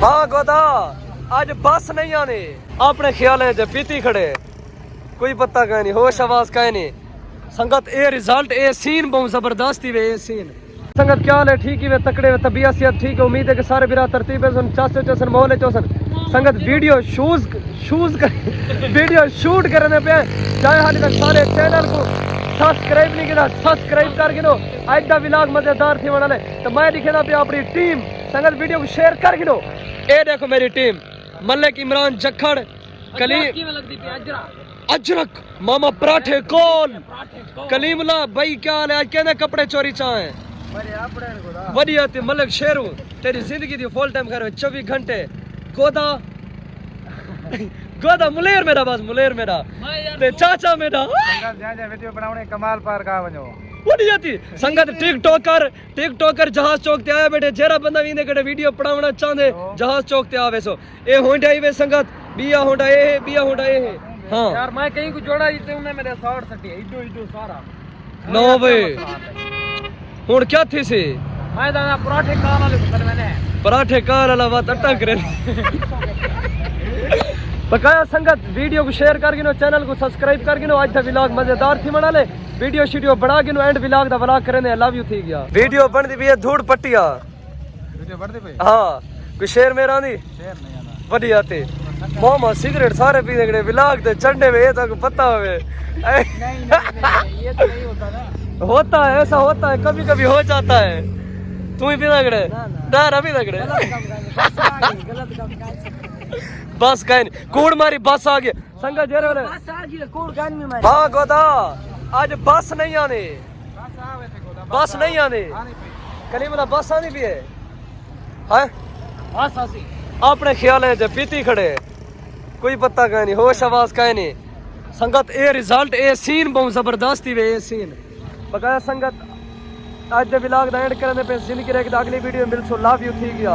हाँ गोदा आज बस नहीं आने अपने ख्याल है पीती खड़े कोई पता कह नहीं होश आवाज कह नहीं संगत ए रिजल्ट ए सीन बहुत जबरदस्ती वे ए सीन संगत क्या हाल है ठीक ही वे तकड़े वे तबीयत सेहत ठीक है उम्मीद है कि सारे बिरा तरतीब है चाचे चौसन मोहल्ले चौसन संगत वीडियो वीडियो शूट करने पे चाहे हाल तक सारे चैनल को सब्सक्राइब नहीं किया सब्सक्राइब करके नो आज का व्लॉग मजेदार थी बनाने तो मैं दिखेना पे अपनी टीम संगत वीडियो को शेयर करके नो ए देखो मेरी टीम मलिक इमरान जखड़ कलीम अजरक मामा पराठे कौन कलीमला भाई क्या हाल है आज कहने कपड़े चोरी चाहे बढ़िया थी मलिक शेरू तेरी जिंदगी थी फुल टाइम कर 24 घंटे गोदा गोदा मुलेर मेरा बस मुलेर मेरा ते चाचा मेरा वीडियो बनाने कमाल पार का वनो बढ़िया थी संगत टिकटॉकर जहाज चौक ते आया बैठे जेरा बंदा वीने कड़े वीडियो बनाना चाहते जहाज चौक ते आवे सो ए होंडा ही वे संगत बिया होंडा ए हां यार मैं कहीं को जोड़ा इते उन्हें मेरे शॉट सटी इडो सारा नो भाई हुन क्या थी से मैं दादा पराठे काल वाले सर मैंने पराठे काल वाला बात अटक करे बकाया संगत वीडियो को शेयर कर गिनो चैनल को सब्सक्राइब कर गिनो आज का व्लॉग मजेदार थी बना ले वीडियो शीडियो बड़ा गिनो एंड व्लॉग दा व्लॉग करने लव यू थी गया वीडियो बनदी भी है धूड़ पट्टिया वीडियो बढ़दे पे हां कोई शेर मेरा नहीं शेयर नहीं आना बढ़िया थे मोहम्मद सिगरेट सारे पीने के व्लॉग ते चढ़ने में ये तो पता होवे नहीं ये तो नहीं होता ना होता है ऐसा होता है कभी कभी हो जाता है तू ही पीना करे ना अभी तक गलत काम बस कहीं कूड़ मारी बस आ गई संगा जेरो रे बस आ गई कूड़ कान में मारी हां गोदा आज बस नहीं आने बस नहीं आने कलीमला बस आनी भी है हैं बस आसी अपने ख्याल है पीती खड़े कोई पता कह नहीं होश आवाज कह नहीं संगत ए रिजल्ट ए सीन बहुत जबरदस्ती वे ए सीन बकाया संगत आज व्लॉग दा एंड करने पे जिंदगी रे अगली video mill so love you थी गया